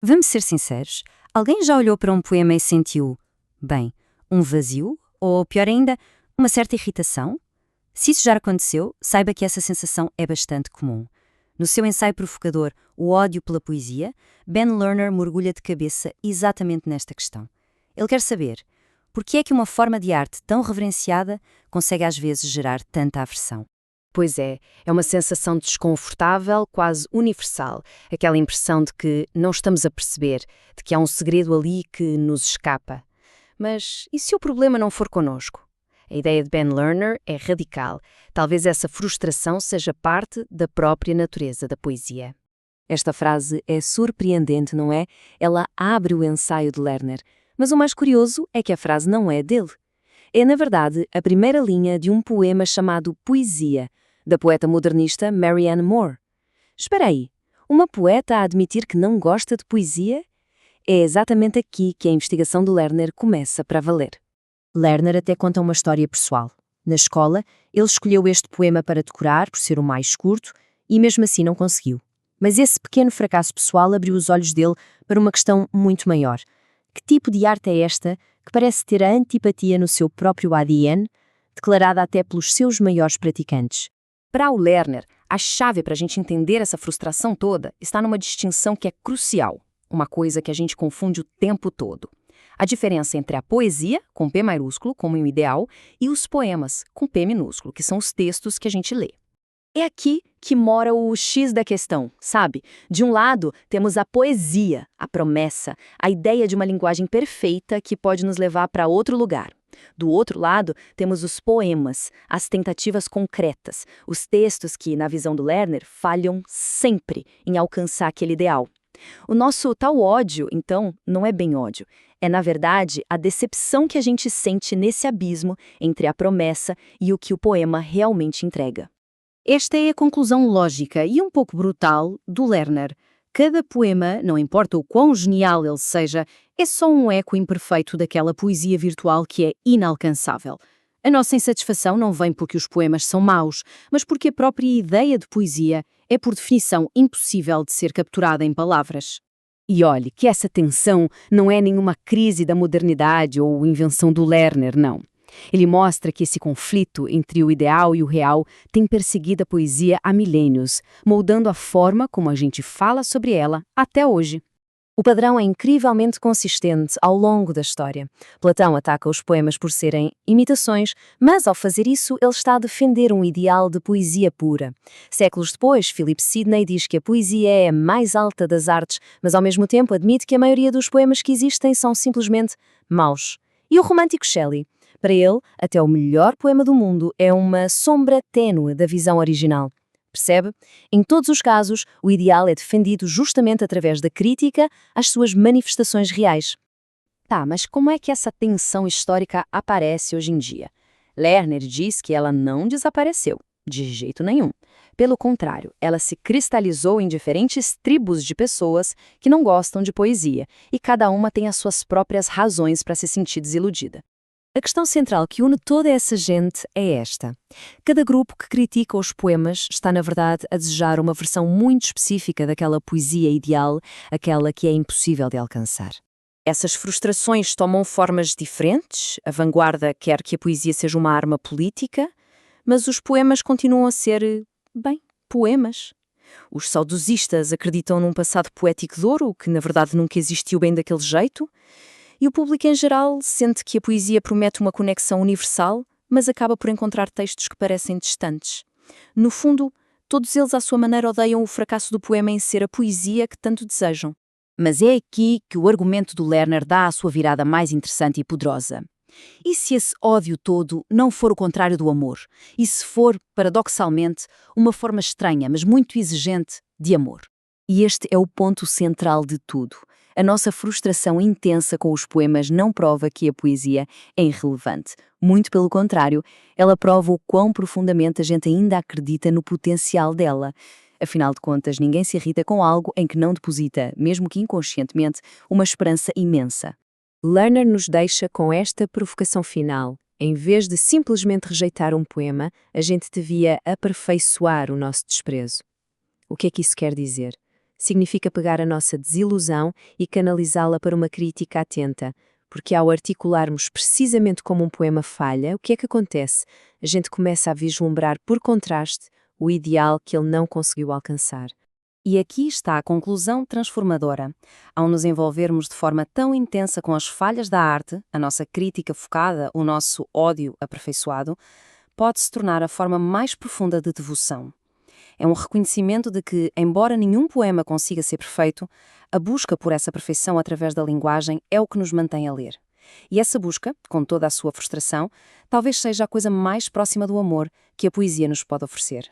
Vamos ser sinceros, alguém já olhou para um poema e sentiu, bem, um vazio? Ou, pior ainda, uma certa irritação? Se isso já aconteceu, saiba que essa sensação é bastante comum. No seu ensaio provocador O ódio pela poesia, Ben Lerner mergulha de cabeça exatamente nesta questão. Ele quer saber por que é que uma forma de arte tão reverenciada consegue às vezes gerar tanta aversão. Pois é uma sensação desconfortável, quase universal. Aquela impressão de que não estamos a perceber, de que há um segredo ali que nos escapa. Mas e se o problema não for connosco? A ideia de Ben Lerner é radical. Talvez essa frustração seja parte da própria natureza da poesia. Esta frase é surpreendente, não é? Ela abre o ensaio de Lerner. Mas o mais curioso é que a frase não é dele. É, na verdade, a primeira linha de um poema chamado Poesia, da poeta modernista Marianne Moore. Espera aí, uma poeta a admitir que não gosta de poesia? É exatamente aqui que a investigação de Lerner começa para valer. Lerner até conta uma história pessoal. Na escola, ele escolheu este poema para decorar por ser o mais curto e mesmo assim não conseguiu. Mas esse pequeno fracasso pessoal abriu os olhos dele para uma questão muito maior. Que tipo de arte é esta que parece ter a antipatia no seu próprio ADN, declarada até pelos seus maiores praticantes? Para o Lerner, a chave para a gente entender essa frustração toda está numa distinção que é crucial, uma coisa que a gente confunde o tempo todo. A diferença entre a poesia, com P maiúsculo, como um ideal, e os poemas, com P minúsculo, que são os textos que a gente lê. É aqui que mora o X da questão, sabe? De um lado, temos a poesia, a promessa, a ideia de uma linguagem perfeita que pode nos levar para outro lugar. Do outro lado, temos os poemas, as tentativas concretas, os textos que, na visão do Lerner, falham sempre em alcançar aquele ideal. O nosso tal ódio, então, não é bem ódio. É, na verdade, a decepção que a gente sente nesse abismo entre a promessa e o que o poema realmente entrega. Esta é a conclusão lógica e um pouco brutal do Lerner. Cada poema, não importa o quão genial ele seja, é só um eco imperfeito daquela poesia virtual que é inalcançável. A nossa insatisfação não vem porque os poemas são maus, mas porque a própria ideia de poesia é, por definição, impossível de ser capturada em palavras. E olhe que essa tensão não é nenhuma crise da modernidade ou invenção do Lerner, não. Ele mostra que esse conflito entre o ideal e o real tem perseguido a poesia há milênios, moldando a forma como a gente fala sobre ela até hoje. O padrão é incrivelmente consistente ao longo da história. Platão ataca os poemas por serem imitações, mas ao fazer isso ele está a defender um ideal de poesia pura. Séculos depois, Philip Sidney diz que a poesia é a mais alta das artes, mas ao mesmo tempo admite que a maioria dos poemas que existem são simplesmente maus. E o romântico Shelley? Para ele, até o melhor poema do mundo é uma sombra tênue da visão original. Percebe? Em todos os casos, o ideal é defendido justamente através da crítica às suas manifestações reais. Tá, mas como é que essa tensão histórica aparece hoje em dia? Lerner diz que ela não desapareceu, de jeito nenhum. Pelo contrário, ela se cristalizou em diferentes tribos de pessoas que não gostam de poesia, e cada uma tem as suas próprias razões para se sentir desiludida. A questão central que une toda essa gente é esta. Cada grupo que critica os poemas está, na verdade, a desejar uma versão muito específica daquela poesia ideal, aquela que é impossível de alcançar. Essas frustrações tomam formas diferentes. A vanguarda quer que a poesia seja uma arma política, mas os poemas continuam a ser, bem, poemas. Os saudosistas acreditam num passado poético de ouro, que na verdade nunca existiu bem daquele jeito. E o público em geral sente que a poesia promete uma conexão universal, mas acaba por encontrar textos que parecem distantes. No fundo, todos eles à sua maneira odeiam o fracasso do poema em ser a poesia que tanto desejam. Mas é aqui que o argumento do Lerner dá a sua virada mais interessante e poderosa. E se esse ódio todo não for o contrário do amor? E se for, paradoxalmente, uma forma estranha, mas muito exigente, de amor? E este é o ponto central de tudo. A nossa frustração intensa com os poemas não prova que a poesia é irrelevante. Muito pelo contrário, ela prova o quão profundamente a gente ainda acredita no potencial dela. Afinal de contas, ninguém se irrita com algo em que não deposita, mesmo que inconscientemente, uma esperança imensa. Lerner nos deixa com esta provocação final. Em vez de simplesmente rejeitar um poema, a gente devia aperfeiçoar o nosso desprezo. O que é que isso quer dizer? Significa pegar a nossa desilusão e canalizá-la para uma crítica atenta, porque ao articularmos precisamente como um poema falha, o que é que acontece? A gente começa a vislumbrar, por contraste, o ideal que ele não conseguiu alcançar. E aqui está a conclusão transformadora. Ao nos envolvermos de forma tão intensa com as falhas da arte, a nossa crítica focada, o nosso ódio aperfeiçoado, pode-se tornar a forma mais profunda de devoção. É um reconhecimento de que, embora nenhum poema consiga ser perfeito, a busca por essa perfeição através da linguagem é o que nos mantém a ler. E essa busca, com toda a sua frustração, talvez seja a coisa mais próxima do amor que a poesia nos pode oferecer.